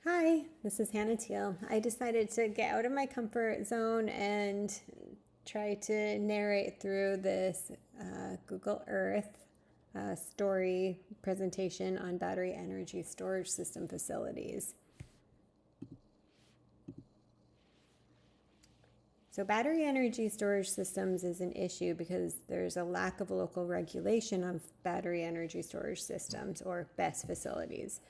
Hi, this is Hannah Teal. I decided to get out of my comfort zone and try to narrate through this Google Earth story presentation on battery energy storage system facilities. So, battery energy storage systems is an issue because there's a lack of local regulation of battery energy storage systems, or BESS facilities.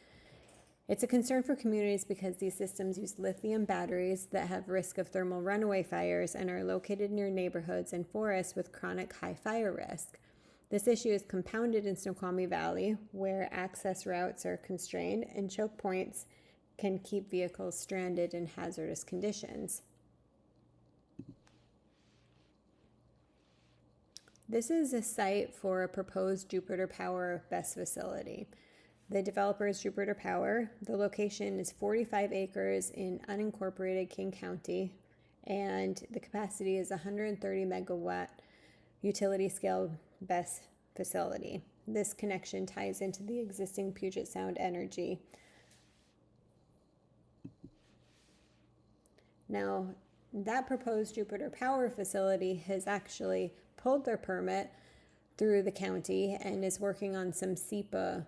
It's a concern for communities because these systems use lithium batteries that have risk of thermal runaway fires and are located near neighborhoods and forests with chronic high fire risk. This issue is compounded in Snoqualmie Valley, where access routes are constrained and choke points can keep vehicles stranded in hazardous conditions. This is a site for a proposed Jupiter Power BESS facility. The developer is Jupiter Power. The location is 45 acres in unincorporated King County, and the capacity is 130 megawatt utility scale BESS facility. This connection ties into the existing Puget Sound Energy. Now, that proposed Jupiter Power facility has actually pulled their permit through the county and is working on some SEPA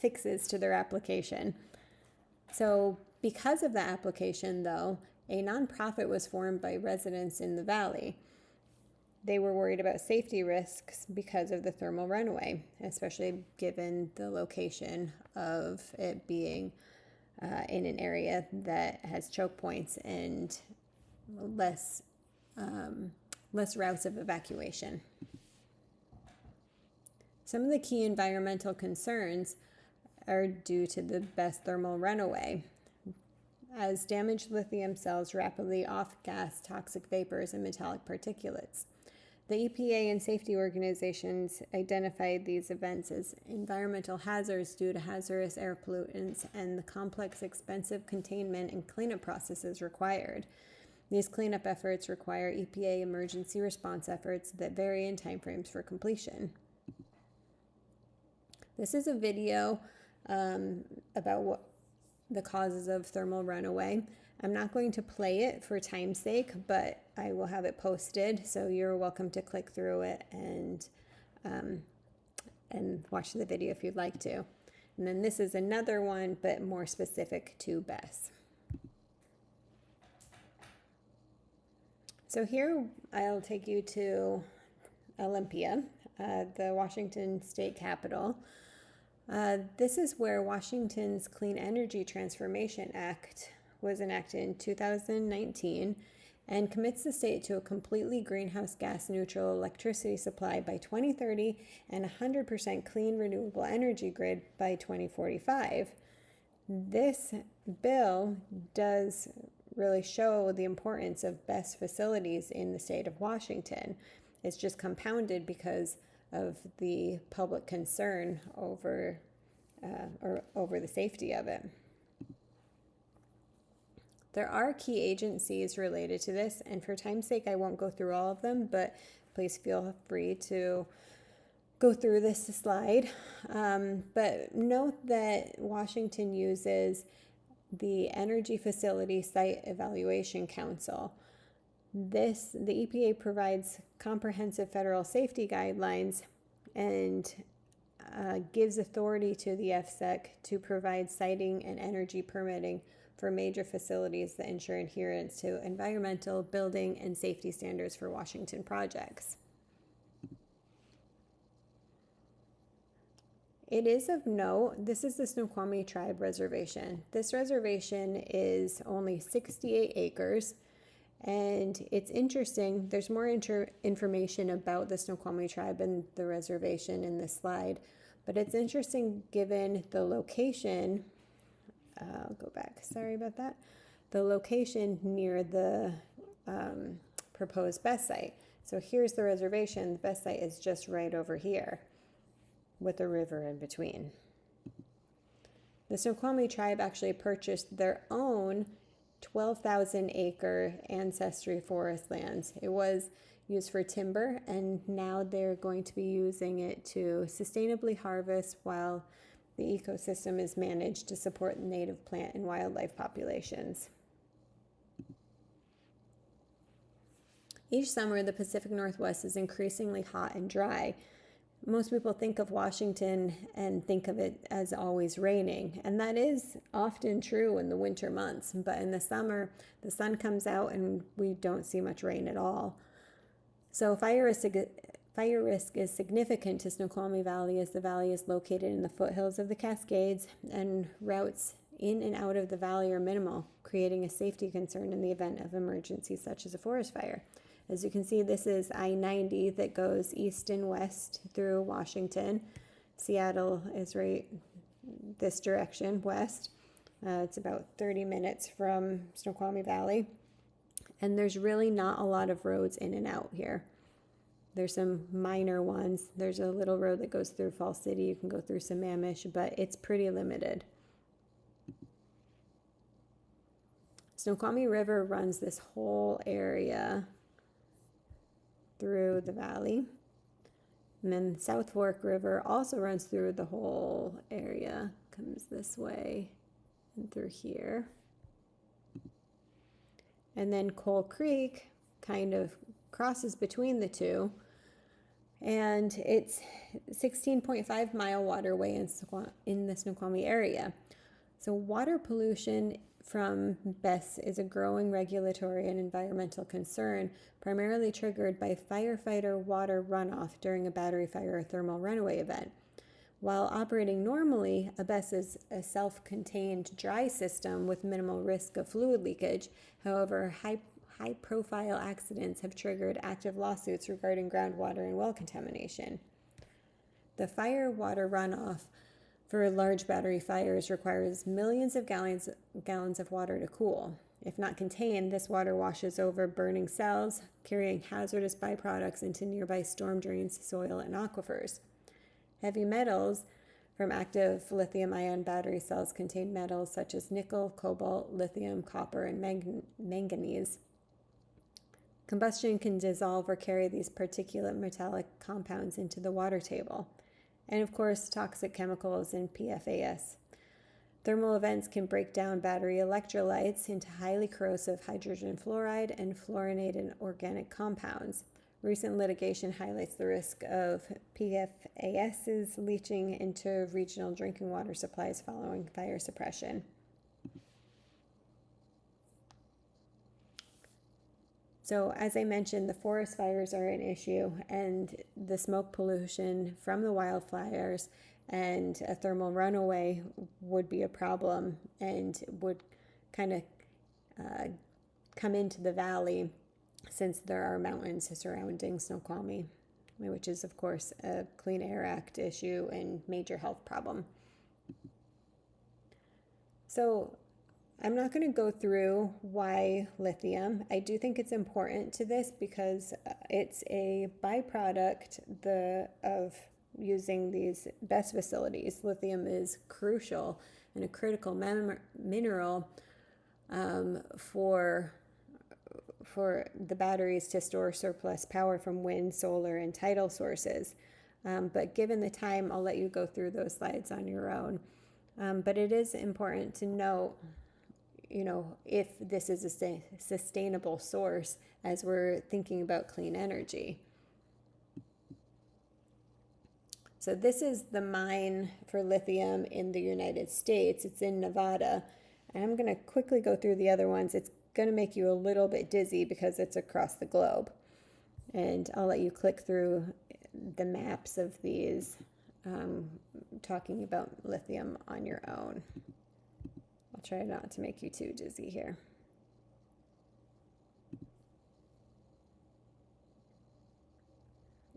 fixes to their application. So because of that application, though, a nonprofit was formed by residents in the valley. They were worried about safety risks because of the thermal runaway, especially given the location of it being in an area that has choke points and less routes of evacuation. Some of the key environmental concerns are due to the BESS thermal runaway, as damaged lithium cells rapidly off-gas toxic vapors and metallic particulates. The EPA and safety organizations identified these events as environmental hazards due to hazardous air pollutants and the complex, expensive containment and cleanup processes required. These cleanup efforts require EPA emergency response efforts that vary in timeframes for completion. This is a video about what the causes of thermal runaway. I'm not going to play it for time's sake, but I will have it posted, so you're welcome to click through it and watch the video if you'd like to. And then this is another one, but more specific to BESS. So here I'll take you to Olympia, the Washington state capital. This is where Washington's Clean Energy Transformation Act was enacted in 2019 and commits the state to a completely greenhouse gas neutral electricity supply by 2030 and 100% clean renewable energy grid by 2045. This bill does really show the importance of BESS facilities in the state of Washington. It's just compounded because of the public concern over the safety of it. There are key agencies related to this, and for time's sake, I won't go through all of them, but please feel free to go through this slide. But note that Washington uses the Energy Facility Site Evaluation Council. The EPA provides comprehensive federal safety guidelines and gives authority to the FSEC to provide siting and energy permitting for major facilities that ensure adherence to environmental, building, and safety standards for Washington projects. It is of note, this is the Snoqualmie Tribe Reservation. This reservation is only 68 acres. And it's interesting, there's more information about the Snoqualmie tribe and the reservation in this slide, but it's interesting given the location, I'll go back, sorry about that, the location near the proposed BESS site. So here's the reservation, the BESS site is just right over here with a river in between. The Snoqualmie tribe actually purchased their own 12,000 acre ancestry forest lands. It was used for timber, and now they're going to be using it to sustainably harvest while the ecosystem is managed to support native plant and wildlife populations. Each summer, the Pacific Northwest is increasingly hot and dry. Most people think of Washington and think of it as always raining, and that is often true in the winter months, but in the summer, the sun comes out and we don't see much rain at all. So fire risk is significant to Snoqualmie Valley, as the valley is located in the foothills of the Cascades, and routes in and out of the valley are minimal, creating a safety concern in the event of emergencies such as a forest fire. As you can see, this is I-90 that goes east and west through Washington. Seattle is right this direction, west. It's about 30 minutes from Snoqualmie Valley. And there's really not a lot of roads in and out here. There's some minor ones. There's a little road that goes through Falls City. You can go through Sammamish, but it's pretty limited. Snoqualmie River runs this whole area through the valley. And then South Fork River also runs through the whole area, comes this way and through here. And then Coal Creek kind of crosses between the two, and it's 16.5 mile waterway in the Snoqualmie area. So water pollution from BESS is a growing regulatory and environmental concern, primarily triggered by firefighter water runoff during a battery fire or thermal runaway event. While operating normally, a BESS is a self-contained dry system with minimal risk of fluid leakage. However, high-profile accidents have triggered active lawsuits regarding groundwater and well contamination. The fire water runoff for large battery fires requires millions of gallons of water to cool. If not contained, this water washes over burning cells, carrying hazardous byproducts into nearby storm drains, soil, and aquifers. Heavy metals from active lithium-ion battery cells contain metals such as nickel, cobalt, lithium, copper, and manganese. Combustion can dissolve or carry these particulate metallic compounds into the water table. And of course, toxic chemicals and PFAS. Thermal events can break down battery electrolytes into highly corrosive hydrogen fluoride and fluorinated organic compounds. Recent litigation highlights the risk of PFASs leaching into regional drinking water supplies following fire suppression. So as I mentioned, the forest fires are an issue, and the smoke pollution from the wildfires and a thermal runaway would be a problem and would kind of come into the valley, since there are mountains surrounding Snoqualmie, which is, of course, a Clean Air Act issue and major health problem. So I'm not going to go through why lithium. I do think it's important to this because it's a byproduct of using these BESS facilities. Lithium is crucial and a critical mineral for the batteries to store surplus power from wind, solar, and tidal sources. But given the time, I'll let you go through those slides on your own. But it is important to note, if this is a sustainable source as we're thinking about clean energy. So this is the mine for lithium in the United States. It's in Nevada. And I'm going to quickly go through the other ones. It's going to make you a little bit dizzy because it's across the globe. And I'll let you click through the maps of these, talking about lithium on your own. I'll try not to make you too dizzy here.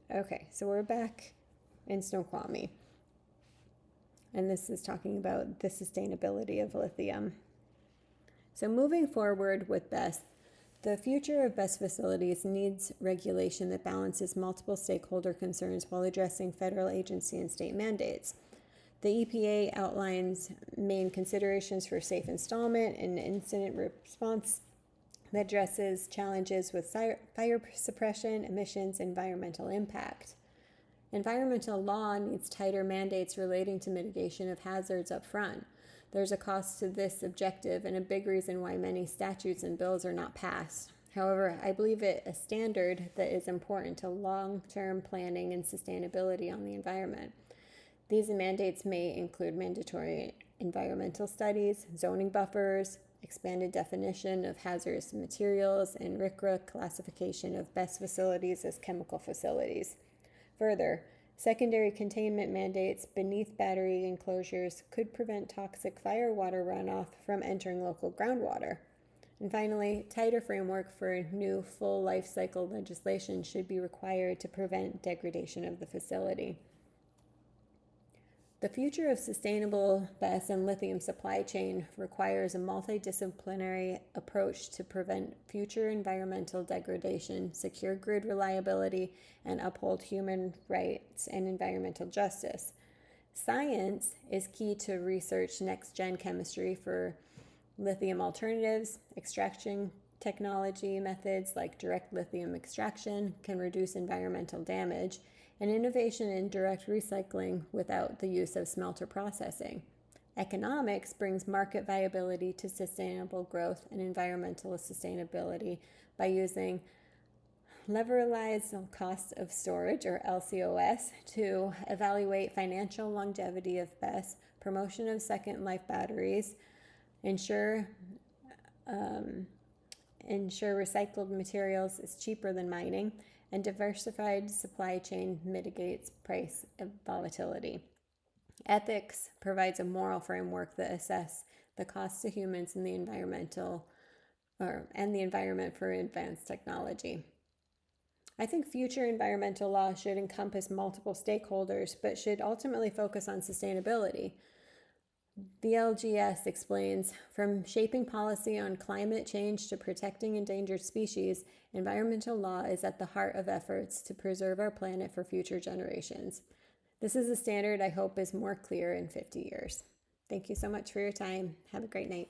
Okay, so we're back in Snoqualmie. And this is talking about the sustainability of lithium. So moving forward with BESS, the future of BESS facilities needs regulation that balances multiple stakeholder concerns while addressing federal agency and state mandates. The EPA outlines main considerations for safe installment and incident response that addresses challenges with fire suppression, emissions, and environmental impact. Environmental law needs tighter mandates relating to mitigation of hazards up front. There's a cost to this objective and a big reason why many statutes and bills are not passed. However, I believe it a standard that is important to long-term planning and sustainability on the environment. These mandates may include mandatory environmental studies, zoning buffers, expanded definition of hazardous materials, and RCRA classification of BESS facilities as chemical facilities. Further, secondary containment mandates beneath battery enclosures could prevent toxic firewater runoff from entering local groundwater. And finally, tighter framework for new full life cycle legislation should be required to prevent degradation of the facility. The future of sustainable BESS and lithium supply chain requires a multidisciplinary approach to prevent future environmental degradation, secure grid reliability, and uphold human rights and environmental justice. Science is key to research next-gen chemistry for lithium alternatives. Extraction technology methods like direct lithium extraction can reduce environmental damage, and innovation in direct recycling without the use of smelter processing. Economics brings market viability to sustainable growth and environmental sustainability by using levelized cost of storage, or LCOS, to evaluate financial longevity of BESS, promotion of second life batteries, ensure recycled materials is cheaper than mining, and diversified supply chain mitigates price volatility. Ethics provides a moral framework that assesses the cost to humans and the environment for advanced technology. I think future environmental law should encompass multiple stakeholders, but should ultimately focus on sustainability. BLGS explains, from shaping policy on climate change to protecting endangered species, environmental law is at the heart of efforts to preserve our planet for future generations. This is a standard I hope is more clear in 50 years. Thank you so much for your time. Have a great night.